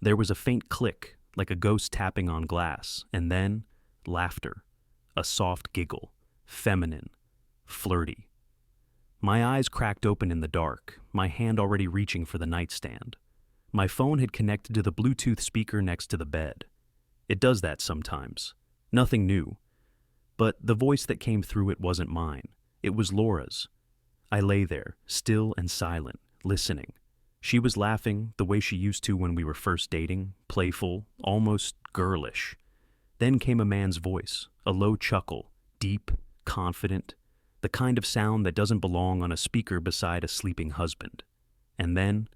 There was a faint click, like a ghost tapping on glass, and then laughter. A soft giggle. Feminine. Flirty. My eyes cracked open in the dark, my hand already reaching for the nightstand. My phone had connected to the Bluetooth speaker next to the bed. It does that sometimes. Nothing new. But the voice that came through it wasn't mine. It was Laura's. I lay there, still and silent, listening. She was laughing the way she used to when we were first dating, playful, almost girlish. Then came a man's voice, a low chuckle, deep, confident, the kind of sound that doesn't belong on a speaker beside a sleeping husband. And then,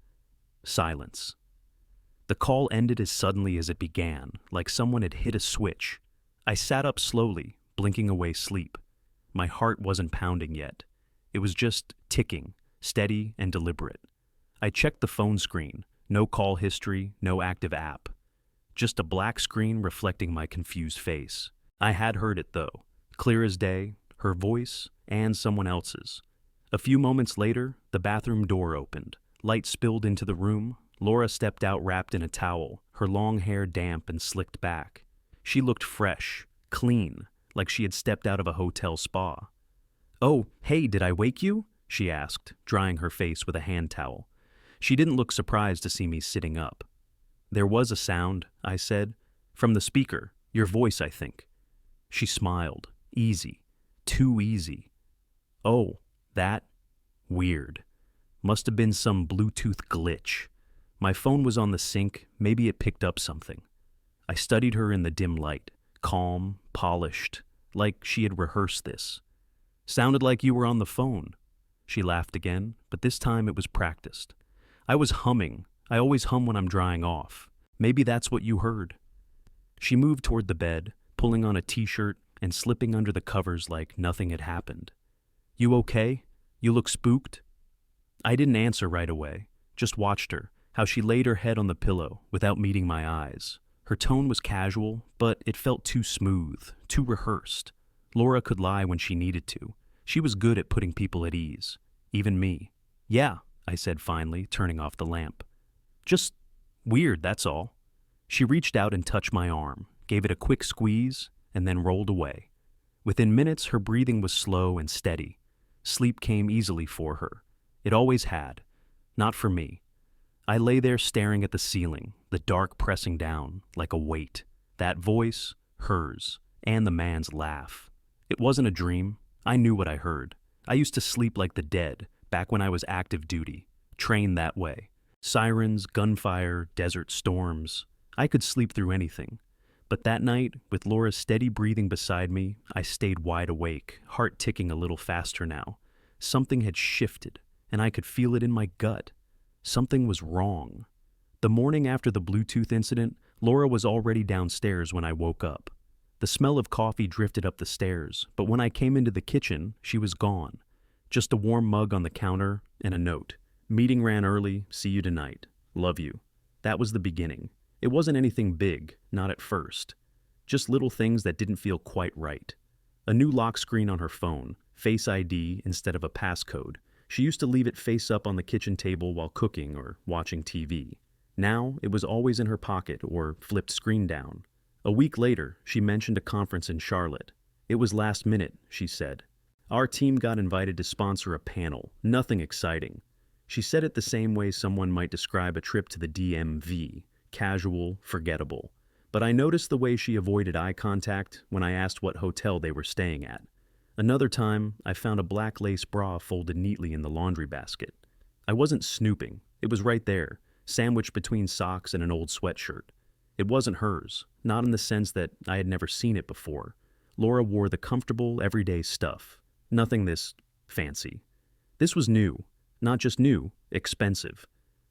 silence. The call ended as suddenly as it began, like someone had hit a switch. I sat up slowly, blinking away sleep. My heart wasn't pounding yet. It was just ticking, steady and deliberate. I checked the phone screen. No call history, no active app. Just a black screen reflecting my confused face. I had heard it though, clear as day, her voice and someone else's. A few moments later, the bathroom door opened. Light spilled into the room. Laura stepped out wrapped in a towel, her long hair damp and slicked back. She looked fresh, clean, like she had stepped out of a hotel spa. "Oh, hey, did I wake you?" she asked, drying her face with a hand towel. She didn't look surprised to see me sitting up. "There was a sound," I said. "From the speaker. Your voice, I think." She smiled. Easy. Too easy. "Oh, that? Weird. Must have been some Bluetooth glitch. My phone was on the sink, maybe it picked up something." I studied her in the dim light, calm, polished, like she had rehearsed this. "Sounded like you were on the phone." She laughed again, but this time it was practiced. "I was humming. I always hum when I'm drying off. Maybe that's what you heard." She moved toward the bed, pulling on a t-shirt and slipping under the covers like nothing had happened. "You okay? You look spooked?" I didn't answer right away, just watched her, how she laid her head on the pillow without meeting my eyes. Her tone was casual, but it felt too smooth, too rehearsed. Laura could lie when she needed to. She was good at putting people at ease, even me. "Yeah," I said finally, turning off the lamp. "Just weird, that's all." She reached out and touched my arm, gave it a quick squeeze, and then rolled away. Within minutes, her breathing was slow and steady. Sleep came easily for her. It always had. Not for me. I lay there staring at the ceiling, the dark pressing down, like a weight. That voice, hers, and the man's laugh. It wasn't a dream. I knew what I heard. I used to sleep like the dead, back when I was active duty, trained that way. Sirens, gunfire, desert storms. I could sleep through anything. But that night, with Laura's steady breathing beside me, I stayed wide awake, heart ticking a little faster now. Something had shifted, and I could feel it in my gut. Something was wrong. The morning after the Bluetooth incident, Laura was already downstairs when I woke up. The smell of coffee drifted up the stairs, but when I came into the kitchen, she was gone. Just a warm mug on the counter and a note. "Meeting ran early, see you tonight. Love you." That was the beginning. It wasn't anything big, not at first. Just little things that didn't feel quite right. A new lock screen on her phone, Face ID instead of a passcode. She used to leave it face up on the kitchen table while cooking or watching TV. Now, it was always in her pocket or flipped screen down. A week later, she mentioned a conference in Charlotte. It was last minute, she said. Our team got invited to sponsor a panel, nothing exciting. She said it the same way someone might describe a trip to the DMV, casual, forgettable. But I noticed the way she avoided eye contact when I asked what hotel they were staying at. Another time, I found a black lace bra folded neatly in the laundry basket. I wasn't snooping. It was right there, sandwiched between socks and an old sweatshirt. It wasn't hers, not in the sense that I had never seen it before. Laura wore the comfortable, everyday stuff. Nothing this fancy. This was new. Not just new, expensive.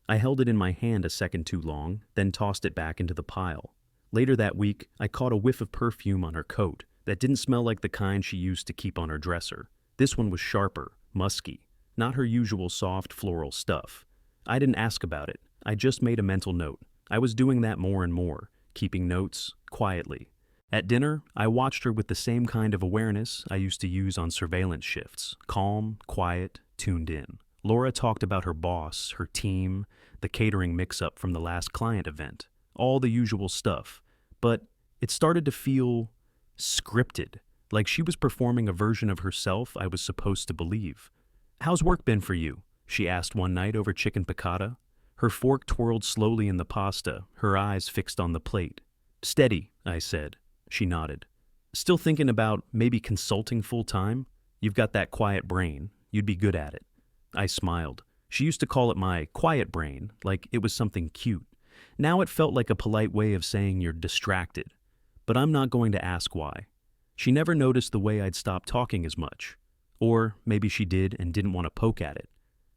I held it in my hand a second too long, then tossed it back into the pile. Later that week, I caught a whiff of perfume on her coat that didn't smell like the kind she used to keep on her dresser. This one was sharper, musky, not her usual soft floral stuff. I didn't ask about it. I just made a mental note. I was doing that more and more, keeping notes, quietly. At dinner, I watched her with the same kind of awareness I used to use on surveillance shifts, calm, quiet, tuned in. Laura talked about her boss, her team, the catering mix-up from the last client event. all the usual stuff. But it started to feel scripted, like she was performing a version of herself I was supposed to believe. "How's work been for you?" she asked one night over chicken piccata. Her fork twirled slowly in the pasta, her eyes fixed on the plate. "Steady," I said. She nodded. "Still thinking about maybe consulting full-time? You've got that quiet brain. You'd be good at it." I smiled. She used to call it my quiet brain, like it was something cute. Now it felt like a polite way of saying you're distracted. But I'm not going to ask why. She never noticed the way I'd stopped talking as much. Or maybe she did and didn't want to poke at it.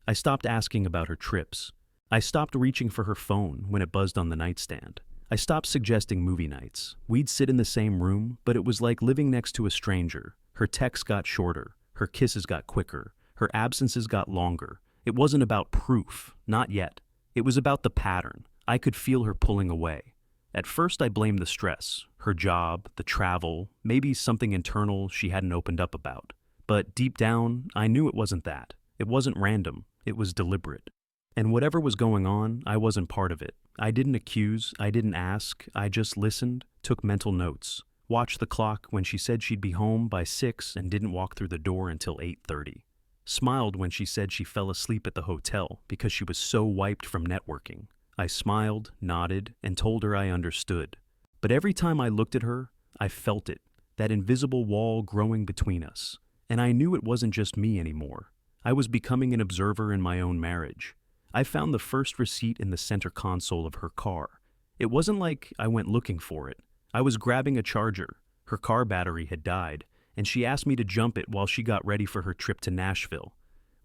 I stopped asking about her trips. I stopped reaching for her phone when it buzzed on the nightstand. I stopped suggesting movie nights. We'd sit in the same room, but it was like living next to a stranger. Her texts got shorter. Her kisses got quicker. Her absences got longer. It wasn't about proof, not yet. It was about the pattern. I could feel her pulling away. At first I blamed the stress, her job, the travel, maybe something internal she hadn't opened up about. But deep down, I knew it wasn't that. It wasn't random. It was deliberate. And whatever was going on, I wasn't part of it. I didn't accuse, I didn't ask, I just listened, took mental notes, watched the clock when she said she'd be home by 6 and didn't walk through the door until 8:30. Smiled when she said she fell asleep at the hotel because she was so wiped from networking. I smiled, nodded, and told her I understood. But every time I looked at her, I felt it, that invisible wall growing between us. And I knew it wasn't just me anymore. I was becoming an observer in my own marriage. I found the first receipt in the center console of her car. It wasn't like I went looking for it. I was grabbing a charger. Her car battery had died, and she asked me to jump it while she got ready for her trip to Nashville.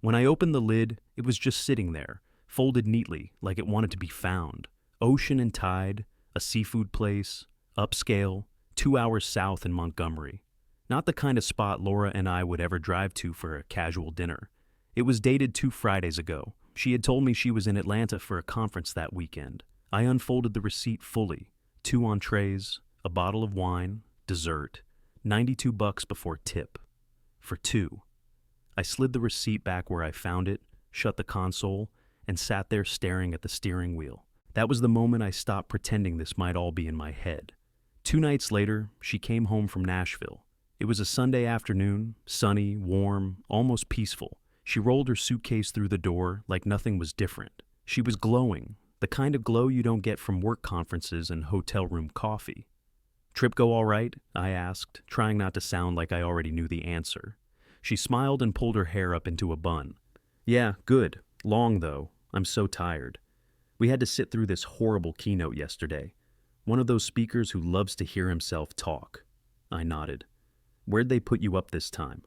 When I opened the lid, it was just sitting there, folded neatly like it wanted to be found. Ocean and tide, a seafood place, upscale, 2 hours south in Montgomery. Not the kind of spot Laura and I would ever drive to for a casual dinner. It was dated 2 Fridays ago. She had told me she was in Atlanta for a conference that weekend. I unfolded the receipt fully. 2 entrees, a bottle of wine, dessert, $92 before tip. For 2. I slid the receipt back where I found it, shut the console, and sat there staring at the steering wheel. That was the moment I stopped pretending this might all be in my head. 2 nights later, she came home from Nashville. It was a Sunday afternoon, sunny, warm, almost peaceful. She rolled her suitcase through the door like nothing was different. She was glowing, the kind of glow you don't get from work conferences and hotel room coffee. "Trip go all right?" I asked, trying not to sound like I already knew the answer. She smiled and pulled her hair up into a bun. "Yeah, good. Long, though. I'm so tired. We had to sit through this horrible keynote yesterday. One of those speakers who loves to hear himself talk." I nodded. "Where'd they put you up this time?"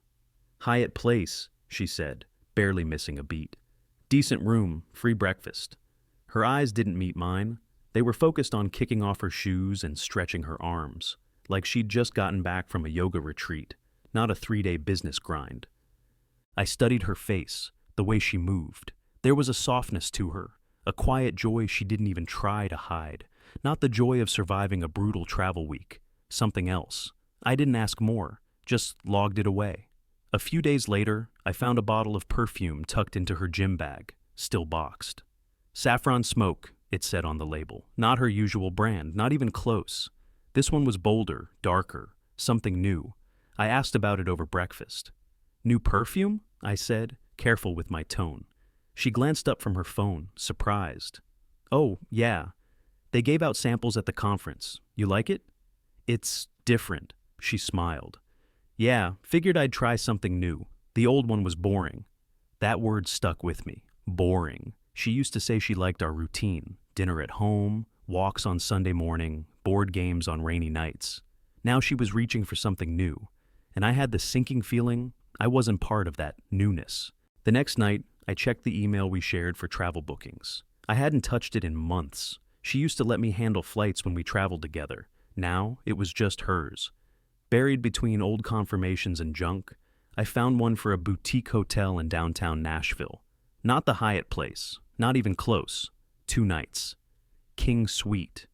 "Hyatt Place," she said, barely missing a beat. "Decent room, free breakfast." Her eyes didn't meet mine. They were focused on kicking off her shoes and stretching her arms, like she'd just gotten back from a yoga retreat, not a 3-day business grind. I studied her face, the way she moved. There was a softness to her, a quiet joy she didn't even try to hide, not the joy of surviving a brutal travel week, something else. I didn't ask more, just logged it away. A few days later, I found a bottle of perfume tucked into her gym bag, still boxed. "Saffron Smoke," it said on the label. Not her usual brand, not even close. This one was bolder, darker, something new. I asked about it over breakfast. "New perfume?" I said, careful with my tone. She glanced up from her phone, surprised. "Oh, yeah. They gave out samples at the conference. You like it?" "It's different," she smiled. "Yeah, figured I'd try something new. The old one was boring." That word stuck with me. Boring. She used to say she liked our routine. Dinner at home, walks on Sunday morning, board games on rainy nights. Now she was reaching for something new. And I had the sinking feeling I wasn't part of that newness. The next night, I checked the email we shared for travel bookings. I hadn't touched it in months. She used to let me handle flights when we traveled together. Now, it was just hers. Buried between old confirmations and junk, I found one for a boutique hotel in downtown Nashville. Not the Hyatt Place, not even close. 2 nights. King Suite.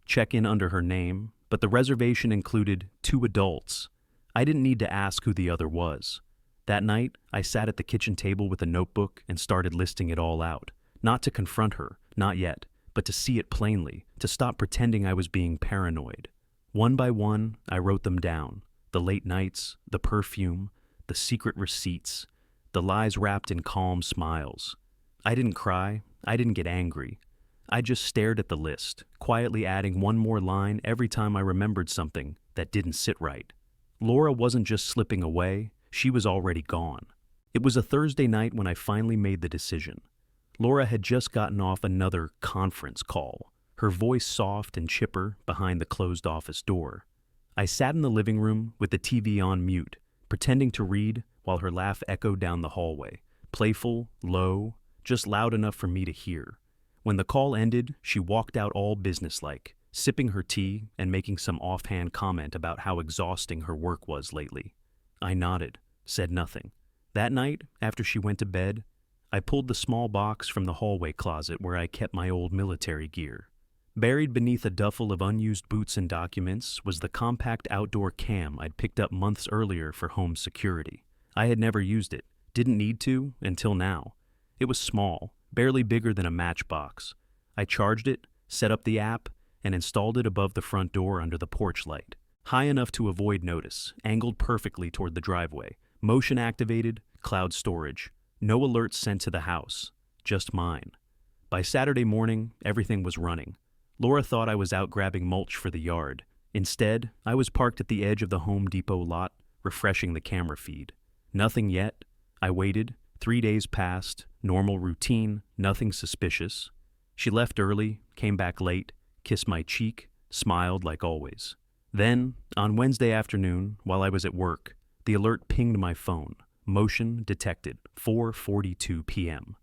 Check-in under her name, but the reservation included 2 adults. I didn't need to ask who the other was. That night, I sat at the kitchen table with a notebook and started listing it all out. Not to confront her, not yet, but to see it plainly, to stop pretending I was being paranoid. One by one, I wrote them down. The late nights, the perfume, the secret receipts, the lies wrapped in calm smiles. I didn't cry, I didn't get angry. I just stared at the list, quietly adding one more line every time I remembered something that didn't sit right. Laura wasn't just slipping away, she was already gone. It was a Thursday night when I finally made the decision. Laura had just gotten off another conference call, her voice soft and chipper behind the closed office door. I sat in the living room with the TV on mute, pretending to read while her laugh echoed down the hallway, playful, low, just loud enough for me to hear. When the call ended, she walked out all businesslike, sipping her tea and making some offhand comment about how exhausting her work was lately. I nodded, said nothing. That night, after she went to bed, I pulled the small box from the hallway closet where I kept my old military gear. Buried beneath a duffel of unused boots and documents was the compact outdoor cam I'd picked up months earlier for home security. I had never used it, didn't need to until now. It was small, barely bigger than a matchbox. I charged it, set up the app, and installed it above the front door under the porch light. High enough to avoid notice, angled perfectly toward the driveway. Motion activated, cloud storage. No alerts sent to the house, just mine. By Saturday morning, everything was running. Laura thought I was out grabbing mulch for the yard. Instead, I was parked at the edge of the Home Depot lot, refreshing the camera feed. Nothing yet. I waited. 3 days passed. Normal routine, nothing suspicious. She left early, came back late, kissed my cheek, smiled like always. Then, on Wednesday afternoon, while I was at work, the alert pinged my phone. Motion detected, 4:42 p.m.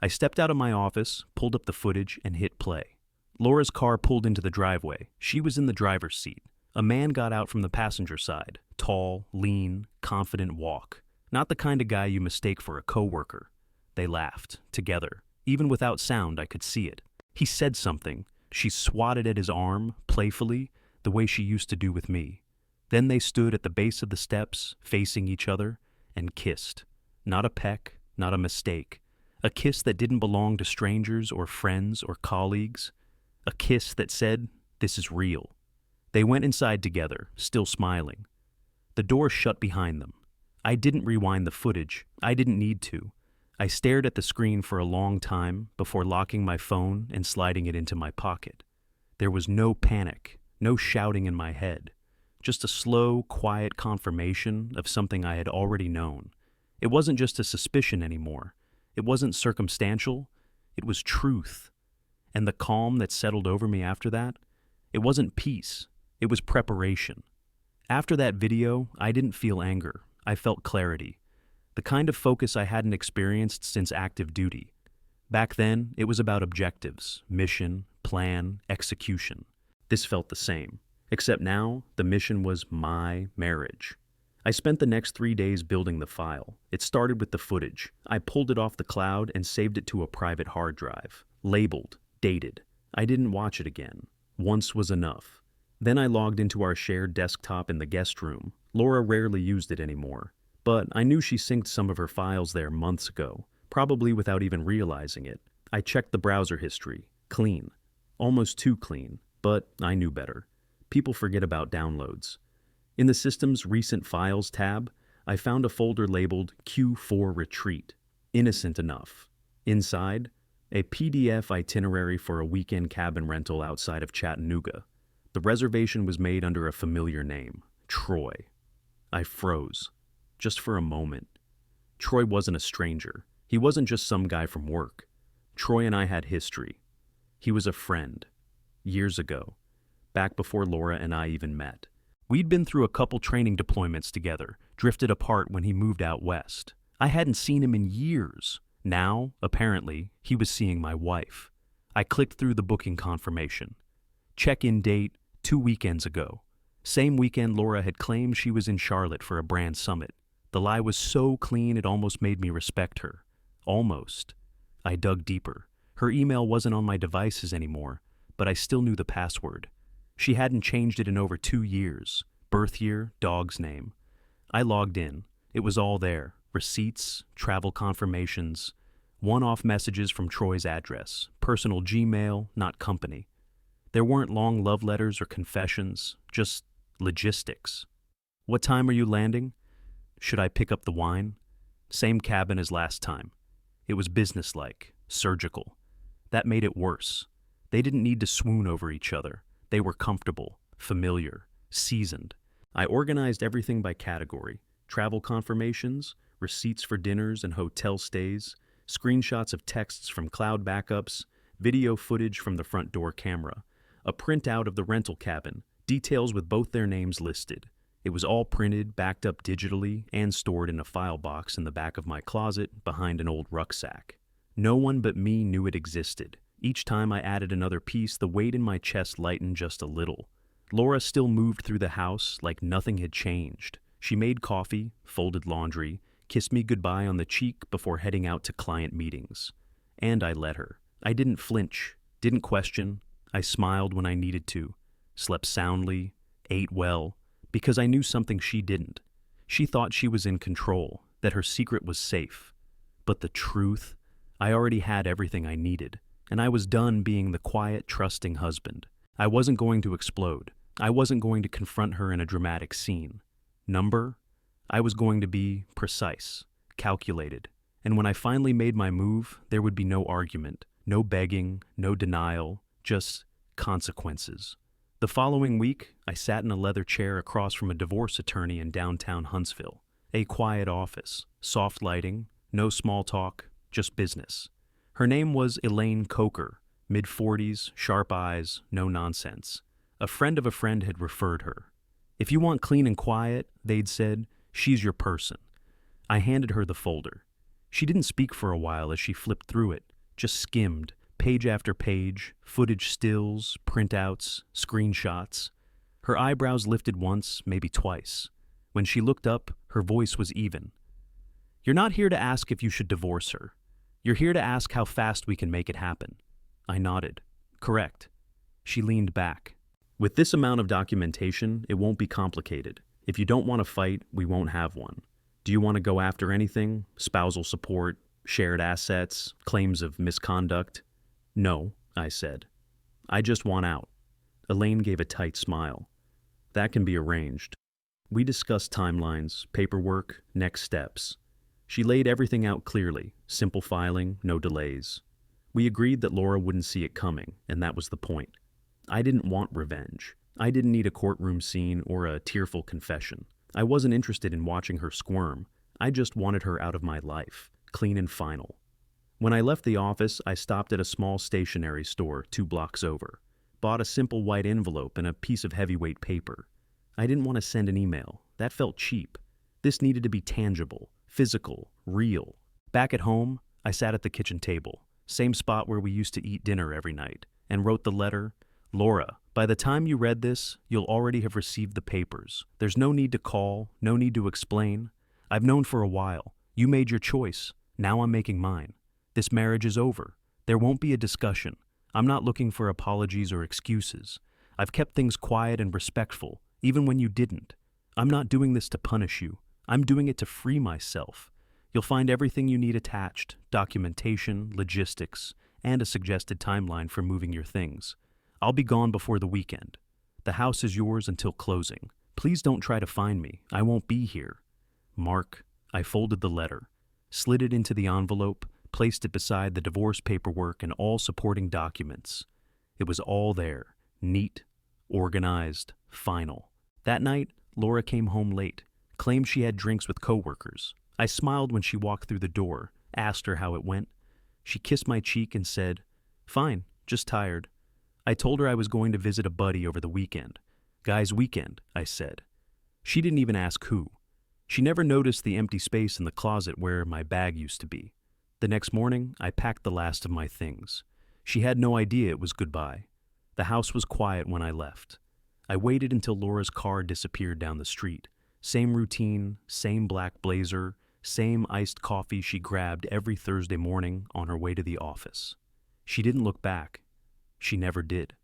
I stepped out of my office, pulled up the footage, and hit play. Laura's car pulled into the driveway. She was in the driver's seat. A man got out from the passenger side. Tall, lean, confident walk. Not the kind of guy you mistake for a coworker. They laughed, together. Even without sound, I could see it. He said something. She swatted at his arm, playfully, the way she used to do with me. Then they stood at the base of the steps, facing each other, and kissed. Not a peck, not a mistake. A kiss that didn't belong to strangers or friends or colleagues. A kiss that said, "This is real." They went inside together, still smiling. The door shut behind them. I didn't rewind the footage. I didn't need to. I stared at the screen for a long time before locking my phone and sliding it into my pocket. There was no panic, no shouting in my head. Just a slow, quiet confirmation of something I had already known. It wasn't just a suspicion anymore. It wasn't circumstantial. It was truth. And the calm that settled over me after that, it wasn't peace. It was preparation. After that video, I didn't feel anger. I felt clarity. The kind of focus I hadn't experienced since active duty. Back then, it was about objectives, mission, plan, execution. This felt the same. Except now, the mission was my marriage. I spent the next 3 days building the file. It started with the footage. I pulled it off the cloud and saved it to a private hard drive. Labeled, dated. I didn't watch it again. Once was enough. Then I logged into our shared desktop in the guest room. Laura rarely used it anymore. But I knew she synced some of her files there months ago, probably without even realizing it. I checked the browser history. Clean. Almost too clean, but I knew better. People forget about downloads. In the system's Recent Files tab, I found a folder labeled Q4 Retreat. Innocent enough. Inside, a PDF itinerary for a weekend cabin rental outside of Chattanooga. The reservation was made under a familiar name, Troy. I froze. Just for a moment. Troy wasn't a stranger. He wasn't just some guy from work. Troy and I had history. He was a friend. Years ago. Back before Laura and I even met. We'd been through a couple training deployments together, drifted apart when he moved out west. I hadn't seen him in years. Now, apparently, he was seeing my wife. I clicked through the booking confirmation. Check-in date, 2 weekends ago. Same weekend Laura had claimed she was in Charlotte for a brand summit. The lie was so clean it almost made me respect her. Almost. I dug deeper. Her email wasn't on my devices anymore, but I still knew the password. She hadn't changed it in over 2 years. Birth year, dog's name. I logged in. It was all there. Receipts, travel confirmations. One-off messages from Troy's address, personal Gmail, not company. There weren't long love letters or confessions, just logistics. What time are you landing? Should I pick up the wine? Same cabin as last time. It was businesslike, surgical. That made it worse. They didn't need to swoon over each other. They were comfortable, familiar, seasoned. I organized everything by category: travel confirmations, receipts for dinners and hotel stays, screenshots of texts from cloud backups, video footage from the front door camera, a printout of the rental cabin, details with both their names listed. It was all printed, backed up digitally, and stored in a file box in the back of my closet behind an old rucksack. No one but me knew it existed. Each time I added another piece, the weight in my chest lightened just a little. Laura still moved through the house like nothing had changed. She made coffee, folded laundry, kissed me goodbye on the cheek before heading out to client meetings. And I let her. I didn't flinch, didn't question. I smiled when I needed to, slept soundly, ate well, because I knew something she didn't. She thought she was in control, that her secret was safe. But the truth? I already had everything I needed, and I was done being the quiet, trusting husband. I wasn't going to explode. I wasn't going to confront her in a dramatic scene. Number? I was going to be precise, calculated. And when I finally made my move, there would be no argument, no begging, no denial, just consequences. The following week, I sat in a leather chair across from a divorce attorney in downtown Huntsville. A quiet office, soft lighting, no small talk, just business. Her name was Elaine Coker, mid-40s, sharp eyes, no nonsense. A friend of a friend had referred her. If you want clean and quiet, they'd said, she's your person. I handed her the folder. She didn't speak for a while as she flipped through it, just skimmed, page after page, footage stills, printouts, screenshots. Her eyebrows lifted once, maybe twice. When she looked up, her voice was even. You're not here to ask if you should divorce her. You're here to ask how fast we can make it happen. I nodded. Correct. She leaned back. With this amount of documentation, it won't be complicated. If you don't want to fight, we won't have one. Do you want to go after anything? Spousal support, shared assets, claims of misconduct? No, I said. I just want out. Elaine gave a tight smile. That can be arranged. We discussed timelines, paperwork, next steps. She laid everything out clearly, simple filing, no delays. We agreed that Laura wouldn't see it coming, and that was the point. I didn't want revenge. I didn't need a courtroom scene or a tearful confession. I wasn't interested in watching her squirm. I just wanted her out of my life, clean and final. When I left the office, I stopped at a small stationery store 2 blocks over, bought a simple white envelope and a piece of heavyweight paper. I didn't want to send an email. That felt cheap. This needed to be tangible, physical, real. Back at home, I sat at the kitchen table, same spot where we used to eat dinner every night, and wrote the letter. Laura, by the time you read this, you'll already have received the papers. There's no need to call, no need to explain. I've known for a while. You made your choice. Now I'm making mine. This marriage is over. There won't be a discussion. I'm not looking for apologies or excuses. I've kept things quiet and respectful, even when you didn't. I'm not doing this to punish you. I'm doing it to free myself. You'll find everything you need attached, documentation, logistics, and a suggested timeline for moving your things. I'll be gone before the weekend. The house is yours until closing. Please don't try to find me. I won't be here. Mark. I folded the letter, slid it into the envelope, placed it beside the divorce paperwork and all supporting documents. It was all there, neat, organized, final. That night, Laura came home late, claimed she had drinks with coworkers. I smiled when she walked through the door, asked her how it went. She kissed my cheek and said, "Fine, just tired." I told her I was going to visit a buddy over the weekend. Guys' weekend, I said. She didn't even ask who. She never noticed the empty space in the closet where my bag used to be. The next morning, I packed the last of my things. She had no idea it was goodbye. The house was quiet when I left. I waited until Laura's car disappeared down the street. Same routine, same black blazer, same iced coffee she grabbed every Thursday morning on her way to the office. She didn't look back. She never did.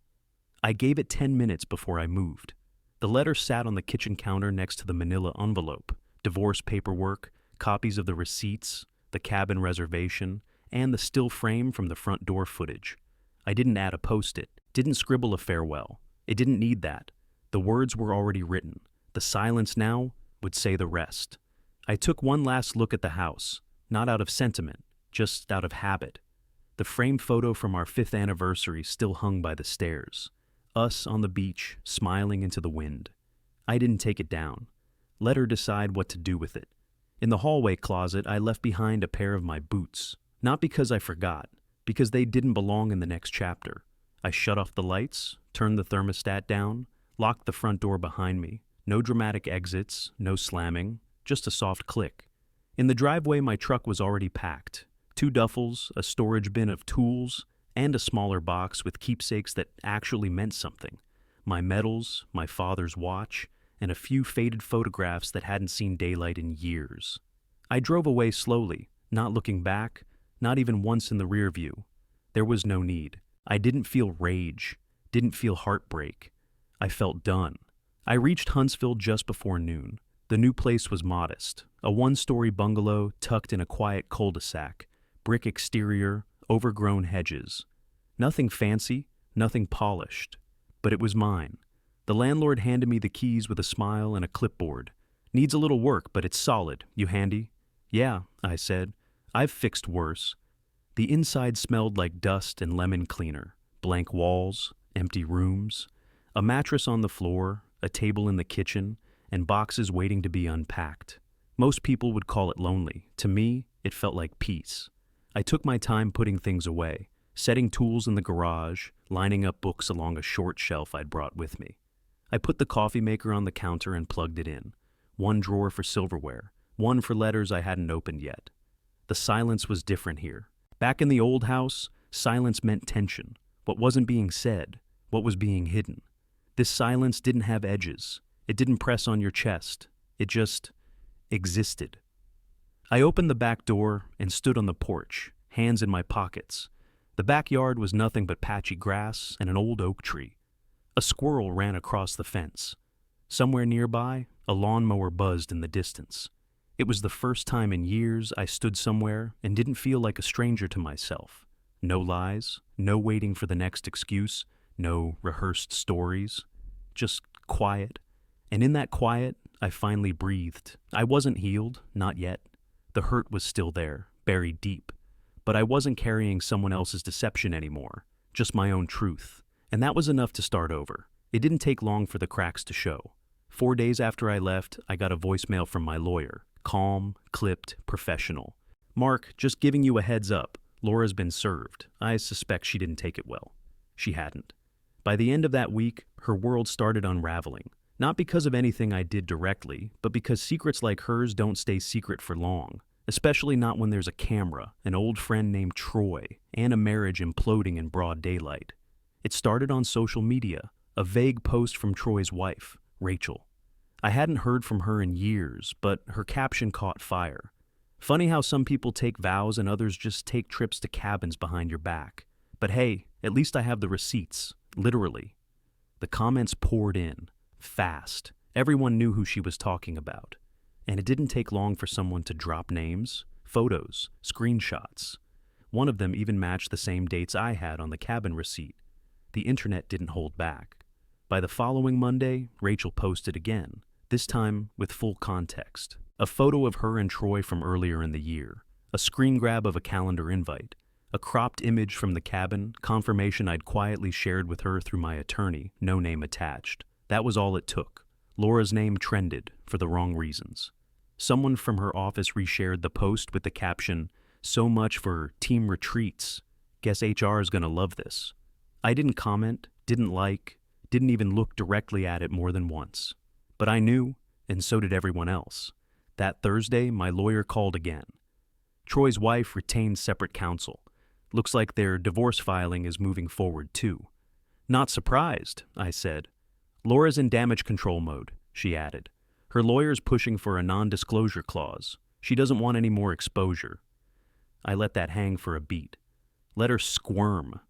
I gave it 10 minutes before I moved. The letter sat on the kitchen counter next to the manila envelope, divorce paperwork, copies of the receipts, the cabin reservation, and the still frame from the front door footage. I didn't add a post-it, didn't scribble a farewell. It didn't need that. The words were already written. The silence now would say the rest. I took one last look at the house, not out of sentiment, just out of habit. The framed photo from our 5th anniversary still hung by the stairs. Us on the beach, smiling into the wind. I didn't take it down. Let her decide what to do with it. In the hallway closet, I left behind a pair of my boots. Not because I forgot, because they didn't belong in the next chapter. I shut off the lights, turned the thermostat down, locked the front door behind me. No dramatic exits, no slamming, just a soft click. In the driveway, my truck was already packed. 2 duffels, a storage bin of tools, and a smaller box with keepsakes that actually meant something. My medals, my father's watch, and a few faded photographs that hadn't seen daylight in years. I drove away slowly, not looking back, not even once in the rear view. There was no need. I didn't feel rage, didn't feel heartbreak. I felt done. I reached Huntsville just before noon. The new place was modest, a 1-story bungalow tucked in a quiet cul-de-sac, brick exterior, overgrown hedges. Nothing fancy, nothing polished, but it was mine. The landlord handed me the keys with a smile and a clipboard. Needs a little work, but it's solid. You handy? Yeah, I said. I've fixed worse. The inside smelled like dust and lemon cleaner. Blank walls, empty rooms, a mattress on the floor, a table in the kitchen, and boxes waiting to be unpacked. Most people would call it lonely. To me, it felt like peace. I took my time putting things away, setting tools in the garage, lining up books along a short shelf I'd brought with me. I put the coffee maker on the counter and plugged it in. 1 drawer for silverware, 1 for letters I hadn't opened yet. The silence was different here. Back in the old house, silence meant tension. What wasn't being said, what was being hidden. This silence didn't have edges. It didn't press on your chest. It just existed. I opened the back door and stood on the porch, hands in my pockets. The backyard was nothing but patchy grass and an old oak tree. A squirrel ran across the fence. Somewhere nearby, a lawnmower buzzed in the distance. It was the first time in years I stood somewhere and didn't feel like a stranger to myself. No lies, no waiting for the next excuse, no rehearsed stories. Just quiet. And in that quiet, I finally breathed. I wasn't healed, not yet. The hurt was still there, buried deep. But I wasn't carrying someone else's deception anymore, just my own truth. And that was enough to start over. It didn't take long for the cracks to show. 4 days after I left, I got a voicemail from my lawyer. Calm, clipped, professional. Mark, just giving you a heads up. Laura's been served. I suspect she didn't take it well. She hadn't. By the end of that week, her world started unraveling. Not because of anything I did directly, but because secrets like hers don't stay secret for long. Especially not when there's a camera, an old friend named Troy, and a marriage imploding in broad daylight. It started on social media, a vague post from Troy's wife, Rachel. I hadn't heard from her in years, but her caption caught fire. Funny how some people take vows and others just take trips to cabins behind your back. But hey, at least I have the receipts, literally. The comments poured in, fast. Everyone knew who she was talking about. And it didn't take long for someone to drop names, photos, screenshots. One of them even matched the same dates I had on the cabin receipt. The internet didn't hold back. By the following Monday, Rachel posted again, this time with full context. A photo of her and Troy from earlier in the year, a screen grab of a calendar invite, a cropped image from the cabin, confirmation I'd quietly shared with her through my attorney, no name attached. That was all it took. Laura's name trended, for the wrong reasons. Someone from her office reshared the post with the caption, "So much for team retreats. Guess HR is gonna love this." I didn't comment, didn't like, didn't even look directly at it more than once. But I knew, and so did everyone else. That Thursday, my lawyer called again. Troy's wife retained separate counsel. Looks like their divorce filing is moving forward too. Not surprised, I said. Laura's in damage control mode, she added. Her lawyer's pushing for a non-disclosure clause. She doesn't want any more exposure. I let that hang for a beat. Let her squirm.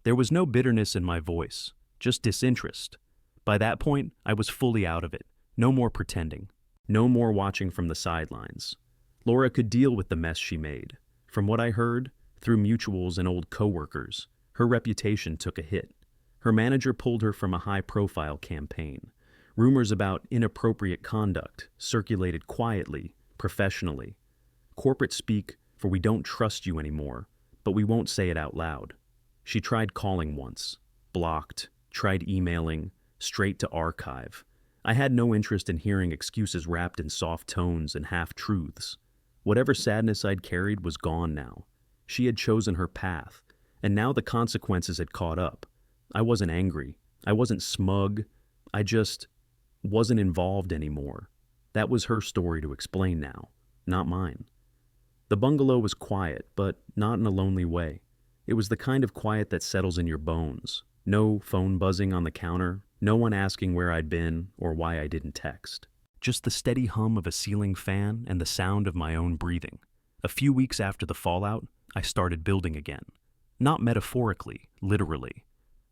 There was no bitterness in my voice, just disinterest. By that point, I was fully out of it. No more pretending. No more watching from the sidelines. Laura could deal with the mess she made. From what I heard, Through mutuals and old coworkers, her reputation took a hit. Her manager pulled her from a high-profile campaign. Rumors about inappropriate conduct circulated quietly, professionally. Corporate speak for we don't trust you anymore, but we won't say it out loud. She tried calling once, blocked, tried emailing, straight to archive. I had no interest in hearing excuses wrapped in soft tones and half-truths. Whatever sadness I'd carried was gone now. She had chosen her path, and now the consequences had caught up. I wasn't angry. I wasn't smug. I just wasn't involved anymore. That was her story to explain now, not mine. The bungalow was quiet, but not in a lonely way. It was the kind of quiet that settles in your bones. No phone buzzing on the counter, no one asking where I'd been or why I didn't text. Just the steady hum of a ceiling fan and the sound of my own breathing. A few weeks after the fallout, I started building again. Not metaphorically, literally.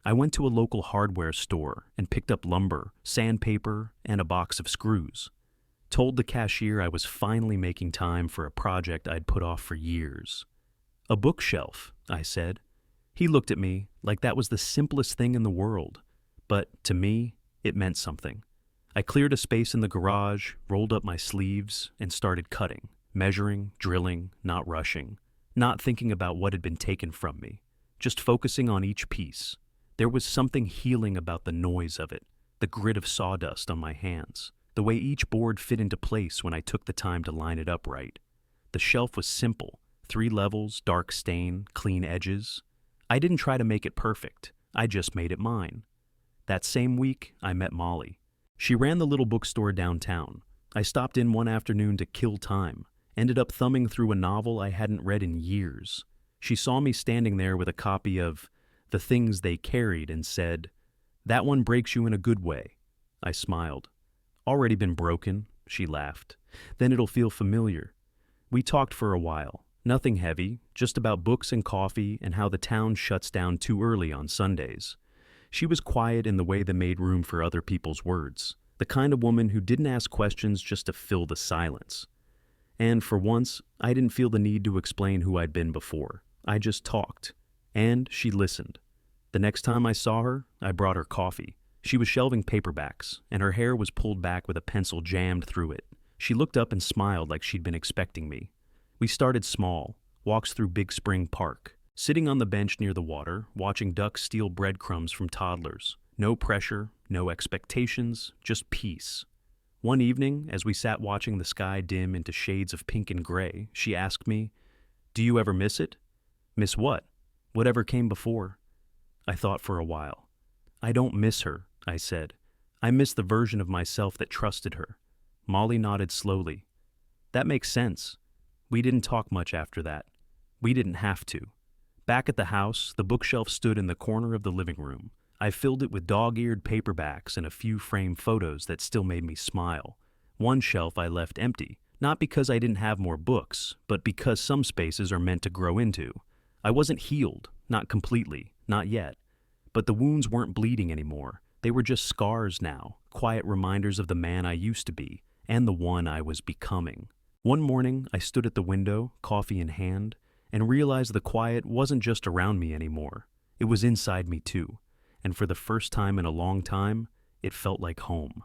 I went to a local hardware store and picked up lumber, sandpaper, and a box of screws. Told the cashier I was finally making time for a project I'd put off for years. "A bookshelf," I said. He looked at me like that was the simplest thing in the world, but to me, it meant something. I cleared a space in the garage, rolled up my sleeves, and started cutting, measuring, drilling, not rushing, not thinking about what had been taken from me, just focusing on each piece. There was something healing about the noise of it, the grit of sawdust on my hands, the way each board fit into place when I took the time to line it up right. The shelf was simple, 3 levels, dark stain, clean edges. I didn't try to make it perfect, I just made it mine. That same week, I met Molly. She ran the little bookstore downtown. I stopped in one afternoon to kill time, ended up thumbing through a novel I hadn't read in years. She saw me standing there with a copy of The Things They Carried and said, "That one breaks you in a good way." I smiled. "Already been broken," she laughed. "Then it'll feel familiar." We talked for a while. Nothing heavy, just about books and coffee and how the town shuts down too early on Sundays. She was quiet in the way that made room for other people's words, the kind of woman who didn't ask questions just to fill the silence. And for once, I didn't feel the need to explain who I'd been before. I just talked. And she listened. The next time I saw her, I brought her coffee. She was shelving paperbacks, and her hair was pulled back with a pencil jammed through it. She looked up and smiled like she'd been expecting me. We started small, walks through Big Spring Park, sitting on the bench near the water, watching ducks steal breadcrumbs from toddlers. No pressure, no expectations, just peace. One evening, as we sat watching the sky dim into shades of pink and gray, she asked me, "Do you ever miss it?" "Miss what?" "Whatever came before." I thought for a while. "I don't miss her," I said. "I miss the version of myself that trusted her." Molly nodded slowly. "That makes sense." We didn't talk much after that. We didn't have to. Back at the house, the bookshelf stood in the corner of the living room. I filled it with dog-eared paperbacks and a few framed photos that still made me smile. One shelf I left empty, not because I didn't have more books, but because some spaces are meant to grow into. I wasn't healed, not completely, not yet. But the wounds weren't bleeding anymore. They were just scars now, quiet reminders of the man I used to be, and the one I was becoming. One morning, I stood at the window, coffee in hand, and realized the quiet wasn't just around me anymore. It was inside me too, and for the first time in a long time, it felt like home.